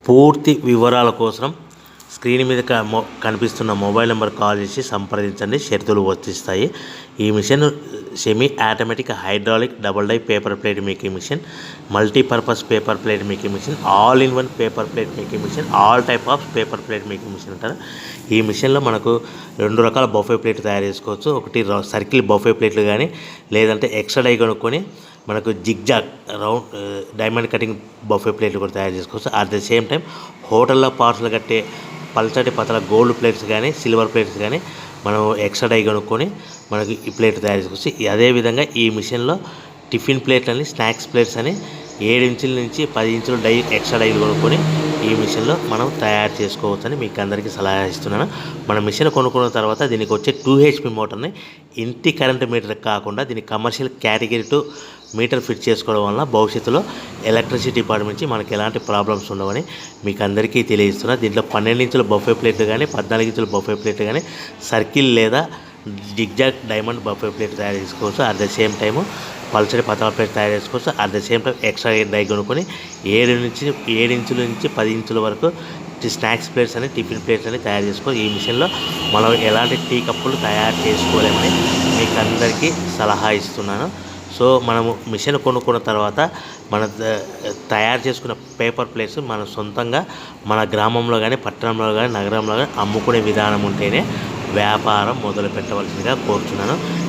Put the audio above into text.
పూర్తి వివరాల కోసం స్క్రీన్ మీద కనిపిస్తున్న మొబైల్ నెంబర్ కాల్ చేసి సంప్రదించండి. షరతులు వర్తిస్తాయి. ఈ machine semi automatic hydraulic double die paper plate making machine, multipurpose paper plate making machine, all in one paper plate making machine, all type of paper plate making machine అంటారు. ఈ మిషన్లో మనకు 2 రకాల బఫే ప్లేట్ తయారు చేసుకోవచ్చు. ఒకటి circle buffet ప్లేట్లు కానీ, లేదంటే ఎక్స్ట్రా డై కొనుక్కొని మనకు zigzag round diamond cutting buffet ప్లేట్లు కూడా తయారు చేసుకోవచ్చు. అట్ ద సేమ్ టైం హోటల్లో పార్సల్ కట్టే పల్చటి పతల గోల్డ్ ప్లేట్స్ కానీ, సిల్వర్ ప్లేట్స్ కానీ మనం ఎక్స్ట్రా డై కొనుక్కొని మనకి ఈ ప్లేట్ తయారు చేసుకోవచ్చు. అదేవిధంగా ఈ మిషన్లో టిఫిన్ ప్లేట్లు అని, స్నాక్స్ ప్లేట్స్ అని 7 ఇంచుల నుంచి 10 ఇంచుల డై ఎక్స్ట్రా డైలు కొనుక్కొని ఈ మిషన్లో మనం తయారు చేసుకోవచ్చని మీకు అందరికీ సలహా ఇస్తున్నాను. మన మిషన్ కొనుక్కున్న తర్వాత దీనికి వచ్చే 2 HP మోటార్ని ఇంటి కరెంట్ మీటర్ కాకుండా దీనికి కమర్షియల్ కేటగిరీ 2 మీటర్ ఫిట్ చేసుకోవడం వల్ల భవిష్యత్తులో ఎలక్ట్రిసిటీ డిపార్ట్మెంట్ నుంచి మనకి ఎలాంటి ప్రాబ్లమ్స్ ఉండవని మీకు అందరికీ తెలియజేస్తున్నా. దీంట్లో 12 ఇంచుల బఫే ప్లేట్లు కానీ, 14 ఇంచుల బఫే ప్లేట్లు కానీ, సర్కిల్ లేదా జిగ్జాగ్ డైమండ్ బఫే ప్లేట్ తయారు చేసుకోవచ్చు. అట్ ద సేమ్ టైము పల్చడి పతల ప్లేట్ తయారు చేసుకోవచ్చు. At the same time extra die కొనుక్కొని 7 ఇంచుల నుంచి 10 ఇంచుల వరకు స్నాక్స్ ప్లేట్స్ అని, టిఫిన్ ప్లేట్స్ అని తయారు చేసుకోవచ్చు. ఈ మిషన్లో మనం ఎలాంటి టీ కప్పులు తయారు చేసుకోలేమని మీకు అందరికీ సలహా ఇస్తున్నాను. సో మనము మిషన్ కొనుక్కున్న తర్వాత మన తయారు చేసుకున్న పేపర్ ప్లేట్స్ మన సొంతంగా మన గ్రామంలో కానీ, పట్టణంలో కానీ, నగరంలో కానీ అమ్ముకునే విధానం ఉంటేనే వ్యాపారం మొదలు పెట్టవలసిందిగా కోరుచున్నాను.